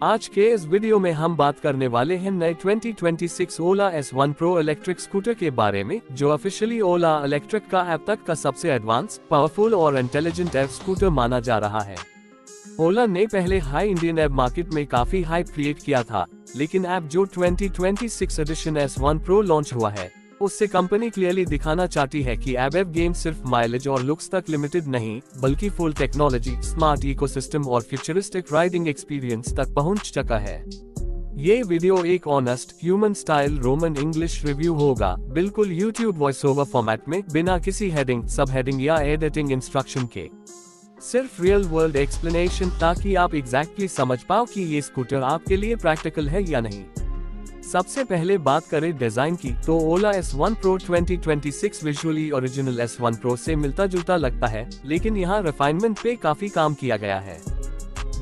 आज के इस वीडियो में हम बात करने वाले हैं नए 2026 ओला S1 Pro इलेक्ट्रिक स्कूटर के बारे में, जो ऑफिशियली ओला इलेक्ट्रिक का अब तक का सबसे एडवांस, पावरफुल और इंटेलिजेंट एव स्कूटर माना जा रहा है। ओला ने पहले हाई इंडियन एव मार्केट में काफी हाइप क्रिएट किया था, लेकिन अब जो 2026 एडिशन S1 Pro लॉन्च हुआ है, उससे कंपनी क्लियरली दिखाना चाहती है कि अब गेम सिर्फ माइलेज और लुक्स तक लिमिटेड नहीं, बल्कि फुल टेक्नोलॉजी, स्मार्ट इकोसिस्टम और फ्यूचरिस्टिक राइडिंग एक्सपीरियंस तक पहुंच चुका है। ये वीडियो एक honest, human style Roman English review होगा, बिल्कुल यूट्यूब वॉइस ओवर फॉर्मेट में, बिना किसी हेडिंग, सब हेडिंग या एडिटिंग इंस्ट्रक्शन के। सिर्फ रियल वर्ल्ड एक्सप्लेनेशन, ताकि आप एग्जैक्टली समझ पाओ कि ये स्कूटर आपके लिए प्रैक्टिकल है या नहीं। सबसे पहले बात करें डिजाइन की, तो ओला S1 Pro 2026 visually original S1 Pro से मिलता जुलता लगता है, लेकिन यहाँ रिफाइनमेंट पे काफी काम किया गया है।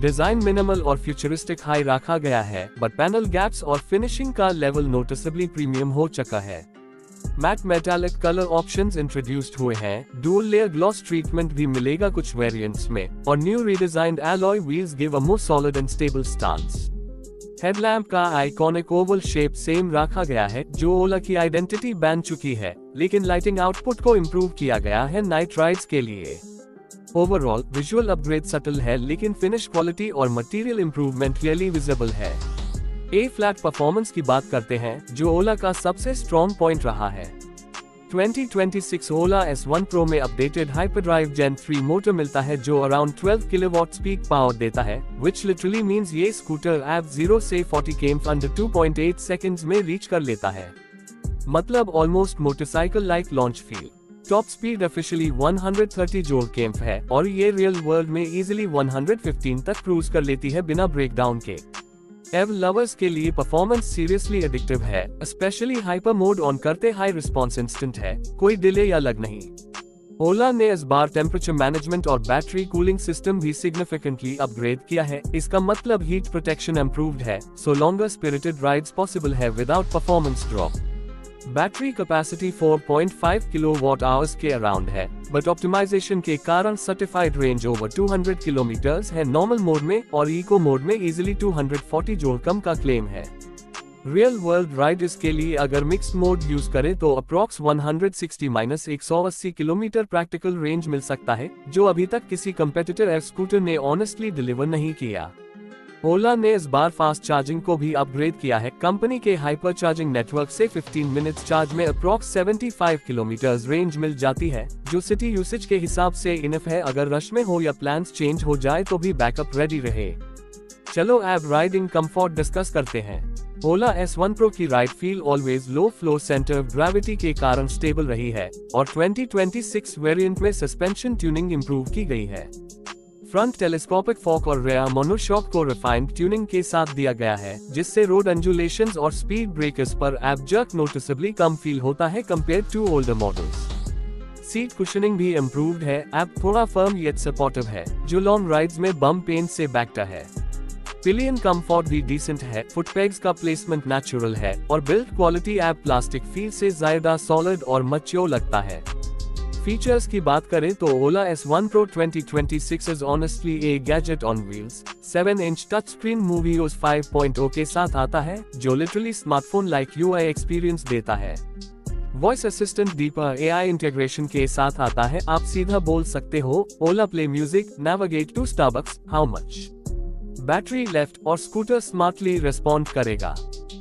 डिजाइन मिनिमल और फ्यूचरिस्टिक हाई रखा गया है, बट पैनल गैप्स और फिनिशिंग का लेवल नोटिसेबली प्रीमियम हो चुका है। Matte metallic colour options introduced हुए हैं, डुअल लेयर ग्लॉस ट्रीटमेंट भी मिलेगा कुछ वेरिएंट्स में, और new redesigned alloy wheels give a more solid and stable stance. Headlamp का आइकॉनिक ओवल शेप सेम रखा गया है, जो ओला की आइडेंटिटी बन चुकी है, लेकिन लाइटिंग आउटपुट को इम्प्रूव किया गया है नाइट राइड्स के लिए। ओवरऑल विजुअल अपग्रेड सटल है, लेकिन फिनिश क्वालिटी और मटेरियल इम्प्रूवमेंट क्लियरली विजिबल है। ए फ्लैट परफॉर्मेंस की बात करते हैं, जो ओला का सबसे स्ट्रॉन्ग पॉइंट रहा है। 2026 ओला S1 Pro में अपडेटेड हाइपरड्राइव Gen 3 मोटर मिलता है, जो अराउंड 12 किलोवाट पीक पावर देता है, which literally means ये स्कूटर ऐप 0 से 40 km अंडर 2.8 सेकंड्स में रीच कर लेता है। मतलब almost motorcycle like launch feel. Top speed officially 130 जोड़ km है, और ये रियल वर्ल्ड में इजीली 115 तक क्रूज कर लेती है बिना ब्रेकडाउन के। एव लवर्स के लिए परफॉर्मेंस सीरियसली एडिक्टिव है, स्पेशली हाइपर मोड ऑन करते हाई रिस्पॉन्स इंस्टेंट है, कोई डिले या लग नहीं। ओला ने इस बार टेम्परेचर मैनेजमेंट और बैटरी कूलिंग सिस्टम भी सिग्निफिकेंटली अपग्रेड किया है। इसका मतलब हीट प्रोटेक्शन इम्प्रूव्ड है, सो लॉन्गर स्पिरिटेड राइड्स पॉसिबल है without performance drop. Battery capacity 4.5 kilowatt hours के अराउंड है, बट ऑप्टिमाइजेशन के कारण सर्टिफाइड रेंज ओवर 200 किलोमीटर्स है नॉर्मल मोड में, और इको मोड में इजीली 240 जोड़ कम का क्लेम है। रियल वर्ल्ड राइड के लिए अगर मिक्स्ड मोड यूज करें तो अप्रॉक्स 160-180 किलोमीटर प्रैक्टिकल रेंज मिल सकता है, जो अभी तक किसी कंपेटिटर एफ स्कूटर ने ऑनेस्टली डिलीवर नहीं किया। ओला ने इस बार फास्ट चार्जिंग को भी अपग्रेड किया है। कंपनी के हाइपर चार्जिंग नेटवर्क से 15 मिनट्स चार्ज में अप्रॉक्स 75 किलोमीटर रेंज मिल जाती है, जो सिटी यूसेज के हिसाब से इनफ है। अगर रश में हो या प्लान्स चेंज हो जाए तो भी बैकअप रेडी रहे। चलो अब राइडिंग कंफर्ट डिस्कस करते हैं। ओला S1 Pro की ride feel always low flow centre of gravity के कारण स्टेबल रही है, और 2026 वेरिएंट में सस्पेंशन ट्यूनिंग इंप्रूव की गई है। फ्रंट टेलीस्कोपिक फॉक और रेयर मोनोशॉक को रिफाइंड ट्यूनिंग के साथ दिया गया है, जिससे रोड अंजुलेशंस और स्पीड ब्रेकर्स पर एब जर्क नोटिसेबली कम फील होता है compare to older models. Seat cushioning भी इम्प्रूव्ड है, एब थोड़ा फर्म येट सपोर्टिव है, जो लॉन्ग राइड्स में बम पेन से बैकता है। पिलियन कंफर्ट भी डिसेंट है, फुटपेग्स का प्लेसमेंट नेचुरल है, और बिल्ड क्वालिटी एब प्लास्टिक फील से ज्यादा सॉलिड और मैच्योर लगता है। फीचर्स की बात करें तो ओला S1 Pro 2026 is honestly a gadget on wheels। 7-inch touch screen MoveOS 5.0 के साथ आता है, जो literally smartphone like UI experience देता है। Voice assistant deeper AI integration के साथ आता है, आप सीधा बोल सकते हो Ola play music, navigate to Starbucks, how much. Battery left और स्कूटर स्मार्टली रिस्पॉन्ड करेगा।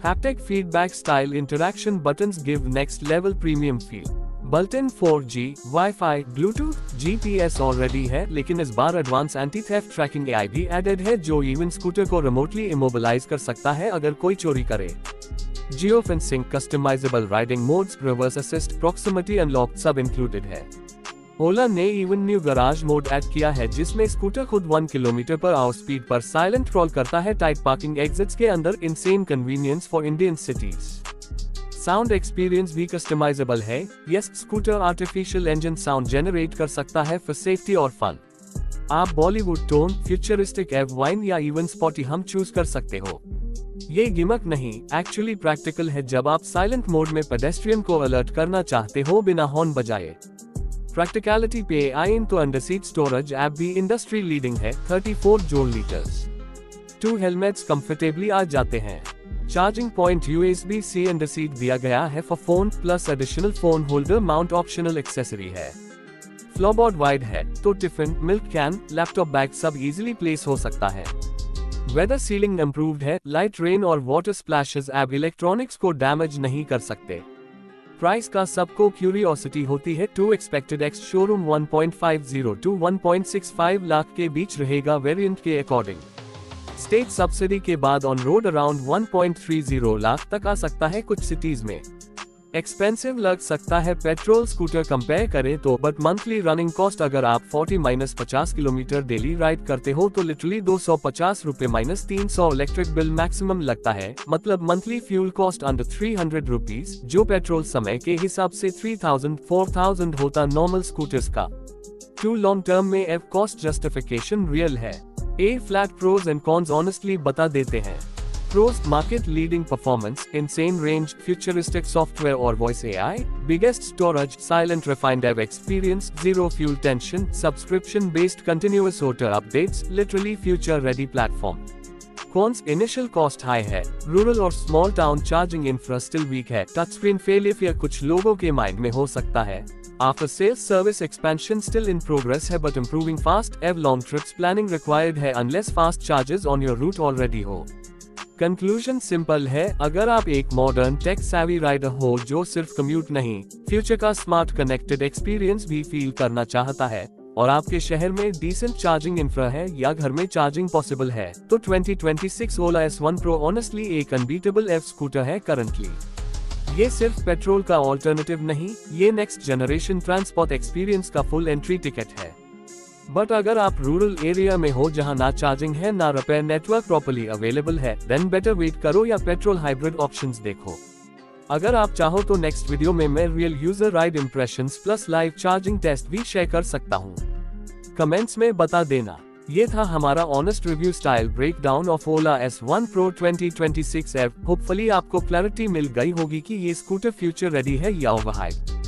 Haptic feedback style interaction buttons give next level premium feel. Built-in 4G, Wi-Fi, Bluetooth, GPS already है, लेकिन इस बार advance anti theft tracking AI भी added है, जो even scooter को रिमोटली इमोबिलाइज कर सकता है अगर कोई चोरी करे। Geo fencing, customisable riding modes, reverse assist, proximity unlock सब इंक्लूडेड है। ओला ने even new garage mode add किया है, जिसमें स्कूटर खुद 1 किलोमीटर पर आवर स्पीड पर साइलेंट ट्रोल करता है टाइट पार्किंग एग्जिट्स के अंदर। Insane convenience for Indian cities. Sound experience भी कस्टमाइजेबल है। Yes, scooter artificial engine sound generate कर सकता है फॉर सेफ्टी और फन। आप बॉलीवुड टोन, फ्यूचरिस्टिक एव वाइन या इवन स्पॉटी हम चूज कर सकते हो। ये गिमक नहीं, एक्चुअली प्रैक्टिकल है जब आप साइलेंट मोड में पेडेस्ट्रियन को अलर्ट करना चाहते हो बिना हॉर्न बजाए। प्रैक्टिकलिटी पे आए तो अंडर सीट स्टोरेज ऐप भी इंडस्ट्री लीडिंग है, 34 जोड़ लीटर्स। 2 हेलमेट्स कंफर्टेबली आ जाते हैं। Charging point USB-C under seat दिया गया है for phone, plus additional phone holder mount optional accessory है। फ्लोरबोर्ड वाइड है तो tiffin, milk can, laptop bag सब इजीली प्लेस हो सकता है। वेदर सीलिंग इम्प्रूव्ड है, लाइट रेन और वाटर स्प्लैशेस अब इलेक्ट्रॉनिक्स को डैमेज नहीं कर सकते। प्राइस का सबको क्यूरियोसिटी होती है। To expected ex showroom 1.50 to 1.65 lakh के बीच रहेगा वेरिएंट के अकॉर्डिंग। स्टेट सब्सिडी के बाद ऑन रोड अराउंड 1.30 लाख तक आ सकता है कुछ सिटीज में। एक्सपेंसिव लग सकता है पेट्रोल स्कूटर कंपेयर करें तो, बट मंथली रनिंग कॉस्ट अगर आप 40-50 किलोमीटर डेली राइड करते हो तो लिटरली 250 रुपए -300 इलेक्ट्रिक बिल मैक्सिमम लगता है। मतलब monthly fuel cost under 300 rupees, जो पेट्रोल समय के हिसाब से 3000-4000 होता नॉर्मल स्कूटर्स का। टू लॉन्ग टर्म में एफ कॉस्ट जस्टिफिकेशन रियल है। A flat pros and cons honestly बता देते हैं। Pros: market leading performance, insane range, futuristic software or voice AI, biggest storage, silent refined dev experience, zero fuel tension, subscription based continuous auto updates, literally future ready platform. Cons: initial cost high है, rural और small town charging infra still weak है, touchscreen failure कुछ लोगों के mind में हो सकता है। After sales service expansion still in progress है but improving fast, ev long trips planning required है unless fast charges on your route already हो। कंक्लूजन सिंपल है, अगर आप एक मॉडर्न टेक सैवी राइडर हो जो सिर्फ कम्यूट नहीं, फ्यूचर का स्मार्ट कनेक्टेड एक्सपीरियंस भी फील करना चाहता है, और आपके शहर में डिसेंट चार्जिंग इंफ्रा है या घर में चार्जिंग पॉसिबल है, तो 2026 ओला S1 Pro ऑनेस्टली एक अनबीटेबल एफ स्कूटर है करंटली। ये सिर्फ पेट्रोल का ऑल्टरनेटिव नहीं, ये नेक्स्ट जनरेशन ट्रांसपोर्ट एक्सपीरियंस का फुल एंट्री टिकट है। बट अगर आप रूरल एरिया में हो जहां ना चार्जिंग है ना रिपेयर नेटवर्क प्रॉपर्ली अवेलेबल है, देन बेटर वेट करो या पेट्रोल हाइब्रिड ऑप्शंस देखो। अगर आप चाहो तो नेक्स्ट वीडियो में मैं real user ride impressions plus live charging test भी शेयर कर सकता हूं। कमेंट्स में बता देना। ये था हमारा honest review style breakdown of Ola S1 Pro 2026 F. Hopefully आपको क्लैरिटी मिल गई होगी कि ये स्कूटर फ्यूचर रेडी है या ओवरहाइप्ड।